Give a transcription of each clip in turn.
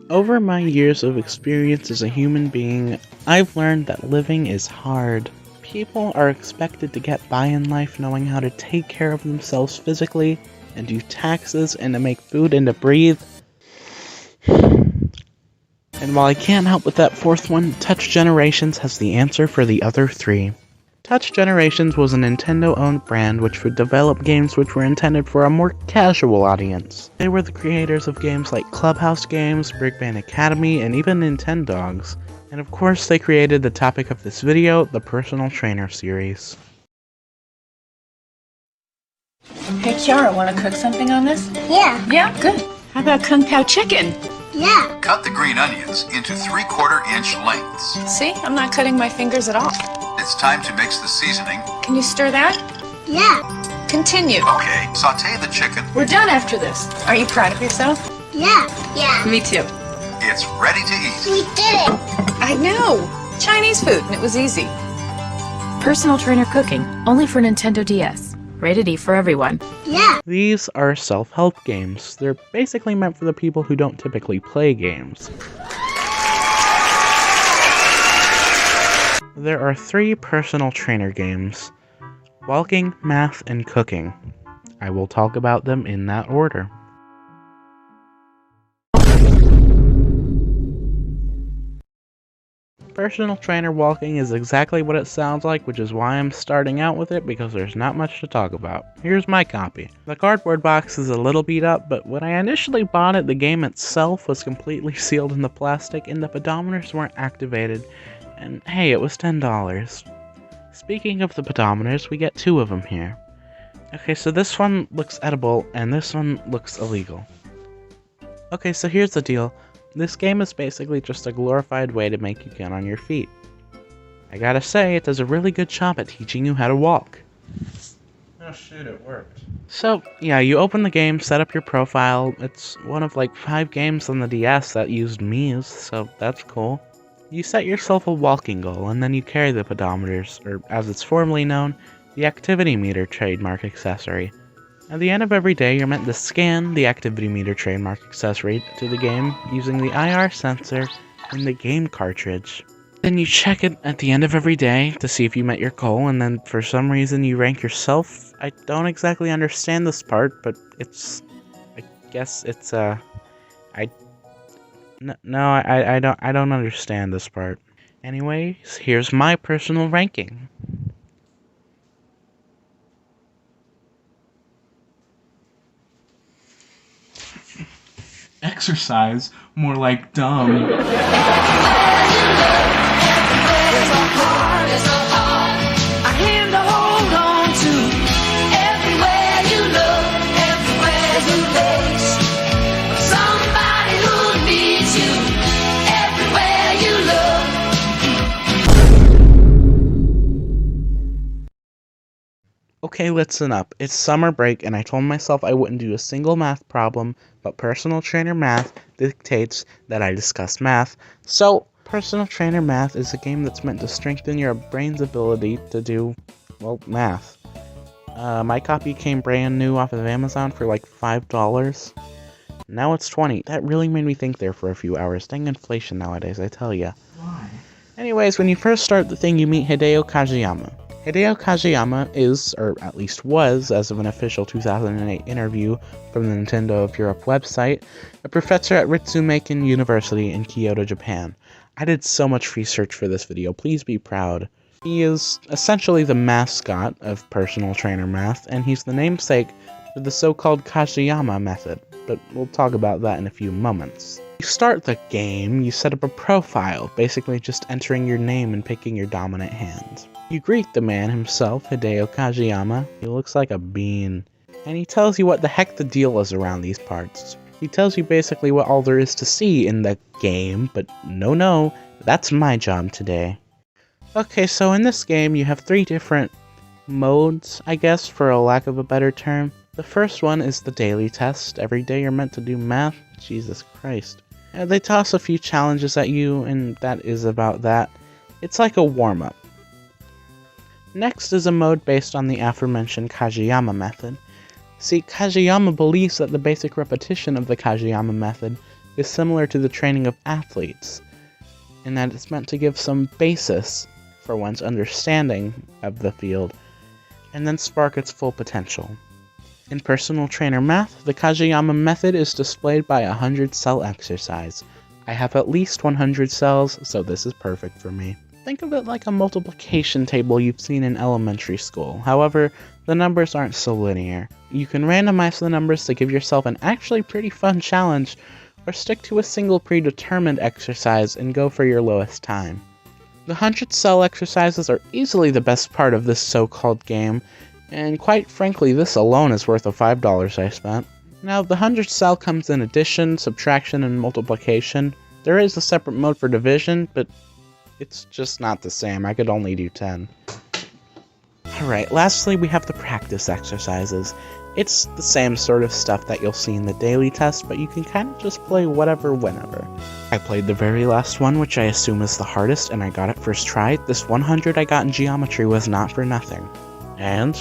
Over my years of experience as a human being, I've learned that living is hard. People are expected to get by in life knowing how to take care of themselves physically, and do taxes, and to make food, and to breathe. And while I can't help with that fourth one, Touch Generations has the answer for the other three. Touch Generations was a Nintendo-owned brand which would develop games which were intended for a more casual audience. They were the creators of games like Clubhouse Games, Brick Band Academy, and even Nintendogs. And of course they created the topic of this video, the Personal Trainer series. Hey Kiara, want to cook something on this? Yeah. Yeah, good. How about Kung Pao chicken? Yeah. Cut the green onions into 3/4-inch lengths. See, I'm not cutting my fingers at all. It's time to mix the seasoning. Can you stir that? Yeah. Continue. Okay, saute the chicken. We're done after this. Are you proud of yourself? Yeah. Yeah. Me too. It's ready to eat. We did it. I know. Chinese food, and it was easy. Personal Trainer Cooking, only for Nintendo DS. Rated E for everyone. Yeah. These are self-help games. They're basically meant for the people who don't typically play games. There are 3 personal trainer games: walking, math, and cooking. I will talk about them in that order. Personal trainer walking is exactly what it sounds like, which is why I'm starting out with it, because there's not much to talk about. Here's my copy. The cardboard box is a little beat up, but when I initially bought it, the game itself was completely sealed in the plastic and the pedometers weren't activated, and hey, it was $10. Speaking of the pedometers, we get 2 of them here. Okay, so this one looks edible, and this one looks illegal. Okay, so here's the deal. This game is basically just a glorified way to make you get on your feet. I gotta say, it does a really good job at teaching you how to walk. Oh shit, it worked. So, yeah, you open the game, set up your profile. It's one of like 5 games on the DS that used Mii's, so that's cool. You set yourself a walking goal, and then you carry the pedometers, or as it's formally known, the activity meter trademark accessory. At the end of every day, you're meant to scan the activity meter trademark accessory to the game using the IR sensor in the game cartridge. Then you check it at the end of every day to see if you met your goal, and then for some reason you rank yourself. I don't exactly understand this part, but it's... I guess it's, I don't understand this part. Anyways, here's my personal ranking. Exercise, more like dumb. Okay, listen up. It's summer break, and I told myself I wouldn't do a single math problem, but Personal Trainer Math dictates that I discuss math. So, Personal Trainer Math is a game that's meant to strengthen your brain's ability to do, well, math. My copy came brand new off of Amazon for like $5. Now it's $20. That really made me think there for a few hours. Dang inflation nowadays, I tell ya. Why? Anyways, when you first start the thing, you meet Hideo Kajiyama. Hideo Kajiyama is, or at least was, as of an official 2008 interview from the Nintendo of Europe website, a professor at Ritsumeikan University in Kyoto, Japan. I did so much research for this video, please be proud. He is essentially the mascot of Personal Trainer Math, and he's the namesake for the so-called Kajiyama method, but we'll talk about that in a few moments. You start the game, you set up a profile, basically just entering your name and picking your dominant hand. You greet the man himself, Hideo Kajiyama. He looks like a bean. And he tells you what the heck the deal is around these parts. He tells you basically what all there is to see in the game, but no, that's my job today. Okay, so in this game you have 3 different modes, I guess, for a lack of a better term. The first one is the daily test. Every day you're meant to do math. Jesus Christ. They toss a few challenges at you, and that is about that. It's like a warm-up. Next is a mode based on the aforementioned Kajiyama method. See, Kajiyama believes that the basic repetition of the Kajiyama method is similar to the training of athletes, in that it's meant to give some basis for one's understanding of the field, and then spark its full potential. In personal trainer math, the Kageyama method is displayed by a 100-cell exercise. I have at least 100 cells, so this is perfect for me. Think of it like a multiplication table you've seen in elementary school. However, the numbers aren't so linear. You can randomize the numbers to give yourself an actually pretty fun challenge, or stick to a single predetermined exercise and go for your lowest time. The 100-cell exercises are easily the best part of this so-called game, and quite frankly, this alone is worth the $5 I spent. Now, the 100-cell comes in addition, subtraction, and multiplication. There is a separate mode for division, but it's just not the same. I could only do 10. Alright, lastly we have the practice exercises. It's the same sort of stuff that you'll see in the daily test, but you can kind of just play whatever whenever. I played the very last one, which I assume is the hardest, and I got it first try. This 100 I got in geometry was not for nothing. And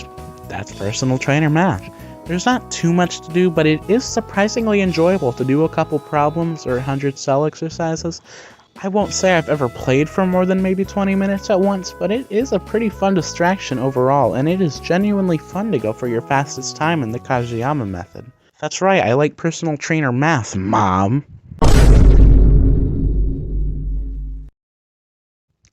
that's personal trainer math. There's not too much to do, but it is surprisingly enjoyable to do a couple problems or 100-cell exercises. I won't say I've ever played for more than maybe 20 minutes at once, but it is a pretty fun distraction overall, and it is genuinely fun to go for your fastest time in the Kageyama method. That's right, I like personal trainer math, Mom!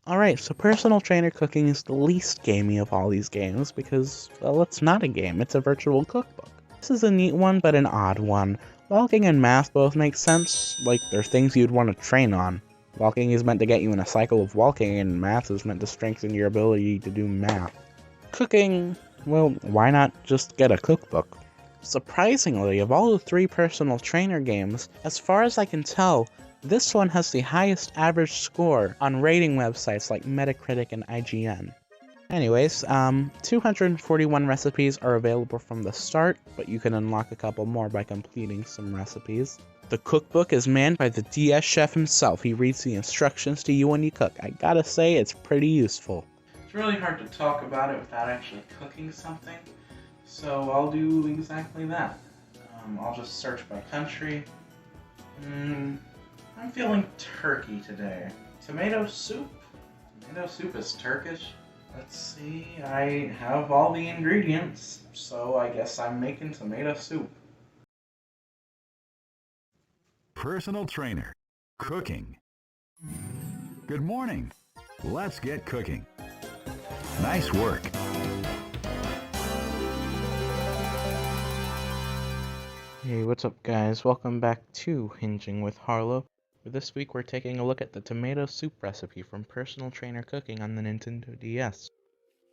Alright, so personal trainer cooking is the least gamey of all these games because, well, it's not a game, it's a virtual cookbook. This is a neat one, but an odd one. Walking and math both make sense, like they're things you'd want to train on. Walking is meant to get you in a cycle of walking, and math is meant to strengthen your ability to do math. Cooking, well, why not just get a cookbook? Surprisingly, of all the 3 personal trainer games, as far as I can tell, this one has the highest average score on rating websites like Metacritic and IGN. Anyways, 241 recipes are available from the start, but you can unlock a couple more by completing some recipes. The cookbook is manned by the DS chef himself. He reads the instructions to you when you cook. I gotta say, it's pretty useful. It's really hard to talk about it without actually cooking something, so I'll do exactly that. I'll just search by country. I'm feeling turkey today. Tomato soup? Tomato soup is Turkish? Let's see, I have all the ingredients, so I guess I'm making tomato soup. Personal trainer, cooking. Good morning. Let's get cooking. Nice work. Hey, what's up guys? Welcome back to Hinging with Harlow. For this week we're taking a look at the tomato soup recipe from Personal Trainer Cooking on the Nintendo DS.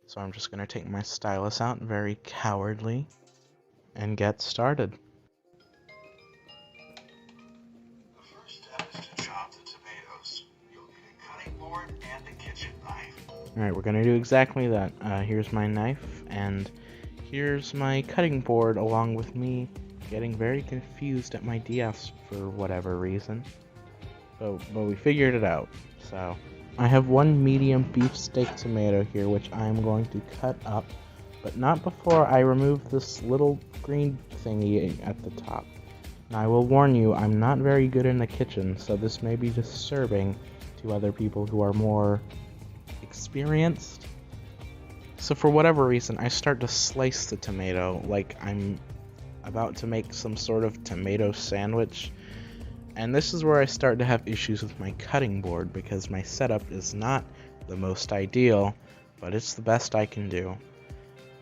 So I'm just going to take my stylus out very cowardly and get started. The first step is to chop the tomatoes. You'll need a cutting board and a kitchen knife. Alright, we're going to do exactly that. Here's my knife, and here's my cutting board, along with me getting very confused at my DS for whatever reason. But we figured it out, so. I have one medium beef steak tomato here, which I'm going to cut up, but not before I remove this little green thingy at the top. Now I will warn you, I'm not very good in the kitchen, so this may be disturbing to other people who are more experienced. So for whatever reason, I start to slice the tomato like I'm about to make some sort of tomato sandwich. And this is where I start to have issues with my cutting board because my setup is not the most ideal, but it's the best I can do.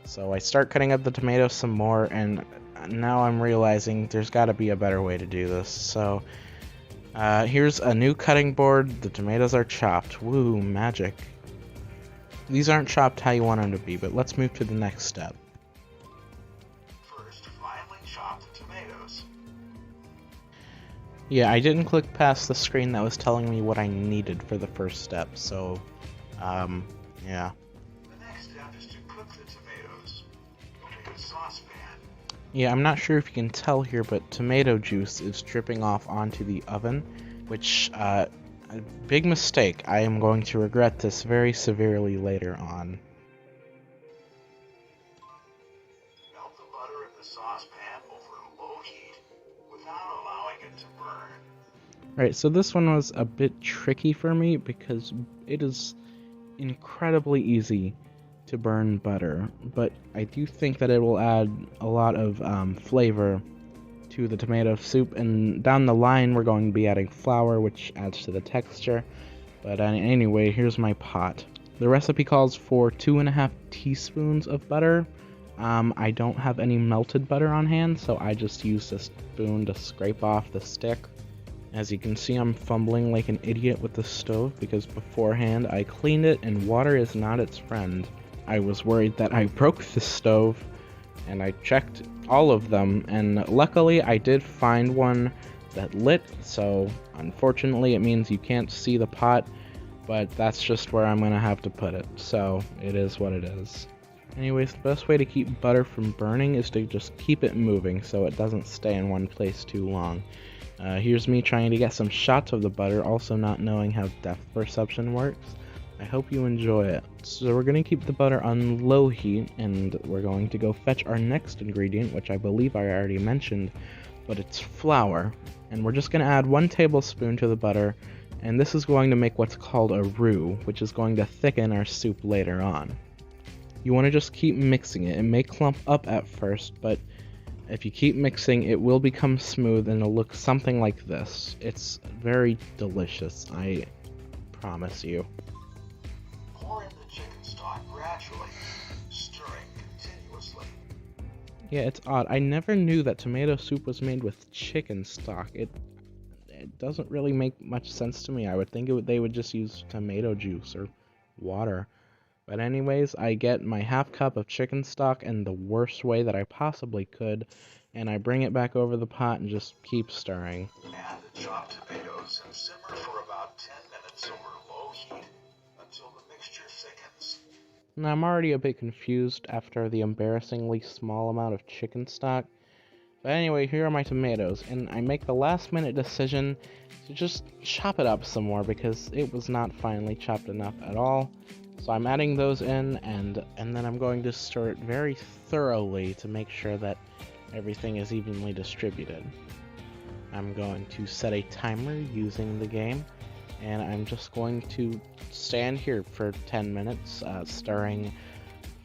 So I start cutting up the tomatoes some more, and now I'm realizing there's got to be a better way to do this. So here's a new cutting board. The tomatoes are chopped. Woo, magic. These aren't chopped how you want them to be, but let's move to the next step. First, finely chop the tomatoes. Yeah, I didn't click past the screen that was telling me what I needed for the first step, so, yeah. The next step is to cook the tomatoes. You'll need a saucepan. Yeah, I'm not sure if you can tell here, but tomato juice is dripping off onto the oven, which, a big mistake. I am going to regret this very severely later on. Melt the butter in the saucepan over a low heat without allowing it to burn. Alright, so this one was a bit tricky for me because it is incredibly easy to burn butter, but I do think that it will add a lot of flavor to the tomato soup, and down the line we're going to be adding flour, which adds to the texture. But anyway, here's my pot. The recipe calls for 2.5 teaspoons of butter. I don't have any melted butter on hand, so I just used a spoon to scrape off the stick. As you can see, I'm fumbling like an idiot with the stove because beforehand I cleaned it and water is not its friend. I was worried that I broke the stove, and I checked all of them, and luckily I did find one that lit, so unfortunately it means you can't see the pot, but that's just where I'm gonna have to put it, so it is what it is. Anyways, the best way to keep butter from burning is to just keep it moving so it doesn't stay in one place too long. Here's me trying to get some shots of the butter, also not knowing how depth perception works. I hope you enjoy it. So we're going to keep the butter on low heat, and we're going to go fetch our next ingredient, which I believe I already mentioned, but it's flour. And we're just going to add 1 tablespoon to the butter, and this is going to make what's called a roux, which is going to thicken our soup later on. You want to just keep mixing it. It may clump up at first, but if you keep mixing, it will become smooth and it'll look something like this. It's very delicious, I promise you. Pour in the chicken stock gradually, stirring continuously. Yeah, it's odd. I never knew that tomato soup was made with chicken stock. It doesn't really make much sense to me. I would think they would just use tomato juice or water. But anyways, I get my half cup of chicken stock in the worst way that I possibly could, and I bring it back over the pot and just keep stirring. Add the chopped tomatoes and simmer for about 10 minutes over low heat until the mixture thickens. Now, I'm already a bit confused after the embarrassingly small amount of chicken stock. But anyway, here are my tomatoes, and I make the last minute decision to just chop it up some more because it was not finely chopped enough at all. So I'm adding those in, and then I'm going to stir it very thoroughly to make sure that everything is evenly distributed. I'm going to set a timer using the game, and I'm just going to stand here for 10 minutes, stirring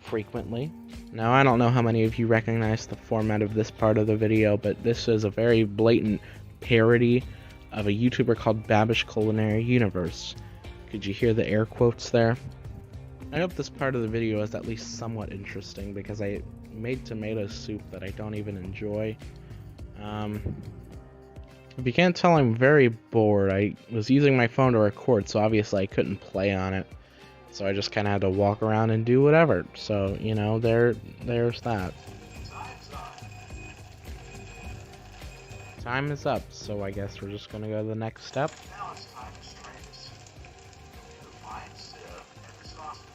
frequently. Now, I don't know how many of you recognize the format of this part of the video, but this is a very blatant parody of a YouTuber called Babish Culinary Universe. Could you hear the air quotes there? I hope this part of the video is at least somewhat interesting because I made tomato soup that I don't even enjoy. If you can't tell, I'm very bored. I was using my phone to record, so obviously I couldn't play on it. So I just kind of had to walk around and do whatever. So, you know, there's that. Time is up, so I guess we're just gonna go to the next step. Now it's time to strain the soup. Use a fine sieve and a saucepan.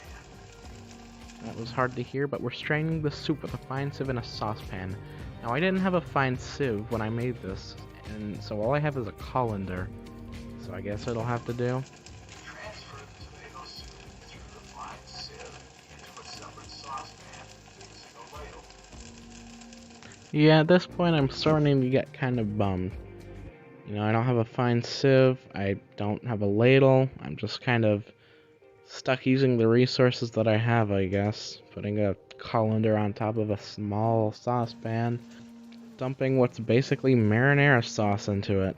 That was hard to hear, but we're straining the soup with a fine sieve in a saucepan. Now, I didn't have a fine sieve when I made this, and so all I have is a colander. So I guess it'll have to do. Transfer the tomato soup through the fine sieve into a separate saucepan using a ladle. Yeah, at this point I'm starting to get kind of bummed. You know, I don't have a fine sieve, I don't have a ladle, I'm just kind of stuck using the resources that I have, I guess. Putting a colander on top of a small saucepan, dumping what's basically marinara sauce into it.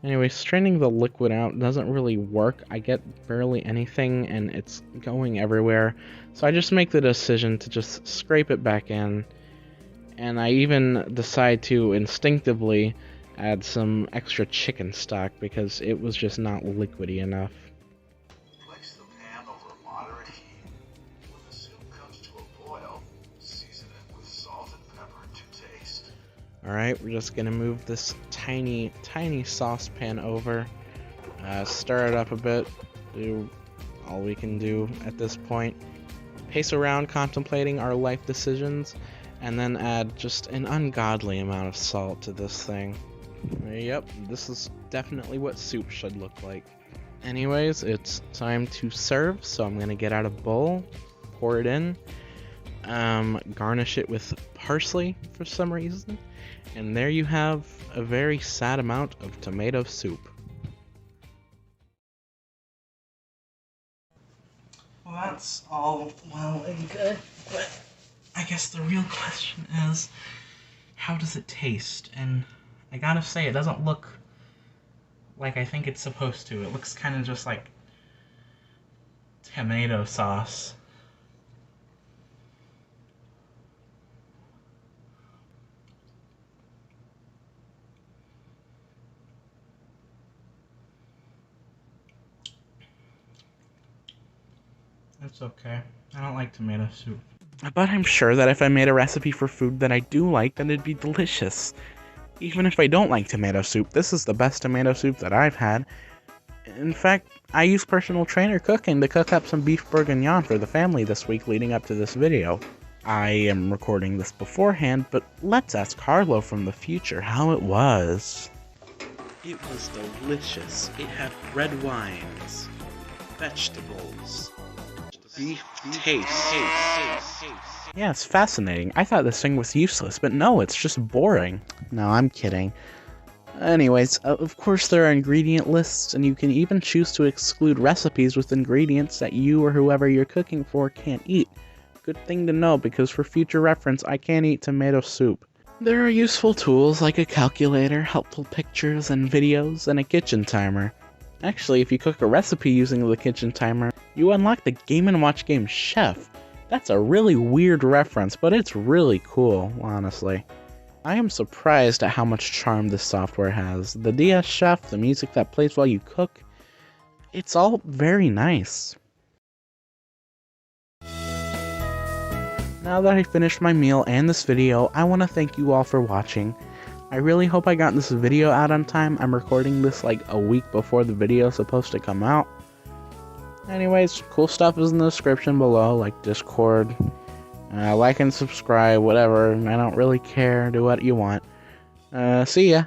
Anyway, straining the liquid out doesn't really work. I get barely anything and it's going everywhere. So I just make the decision to just scrape it back in. And I even decide to instinctively add some extra chicken stock because it was just not liquidy enough. Place the pan over moderate heat. When the soup comes to a boil, season it with salt and pepper to taste. Alright, we're just gonna move this tiny saucepan over, stir it up a bit, do all we can do at this point, pace around contemplating our life decisions, and then add just an ungodly amount of salt to this thing. Yep, this is definitely what soup should look like. Anyways, it's time to serve, so I'm gonna get out a bowl, pour it in, garnish it with parsley for some reason, and there you have a very sad amount of tomato soup. that's all well and good, but I guess the real question is, how does it taste? And I gotta say, it doesn't look like I think it's supposed to. It looks kind of just like tomato sauce. It's okay. I don't like tomato soup. But I'm sure that if I made a recipe for food that I do like, then it'd be delicious. Even if I don't like tomato soup, this is the best tomato soup that I've had. In fact, I used personal trainer cooking to cook up some beef bourguignon for the family this week leading up to this video. I am recording this beforehand, but let's ask Harlow from the future how it was. It was delicious. It had red wines, vegetables, beef taste. Yeah, it's fascinating. I thought this thing was useless, but no, it's just boring. No, I'm kidding. Anyways, of course there are ingredient lists, and you can even choose to exclude recipes with ingredients that you or whoever you're cooking for can't eat. Good thing to know, because for future reference, I can't eat tomato soup. There are useful tools like a calculator, helpful pictures and videos, and a kitchen timer. Actually, if you cook a recipe using the kitchen timer, you unlock the Game & Watch game Chef. That's a really weird reference, but it's really cool, honestly. I am surprised at how much charm this software has. The DS Chef, the music that plays while you cook, it's all very nice. Now that I finished my meal and this video, I want to thank you all for watching. I really hope I got this video out on time. I'm recording this like a week before the video is supposed to come out. Anyways, cool stuff is in the description below, like Discord. Like and subscribe, whatever. I don't really care. Do what you want. See ya.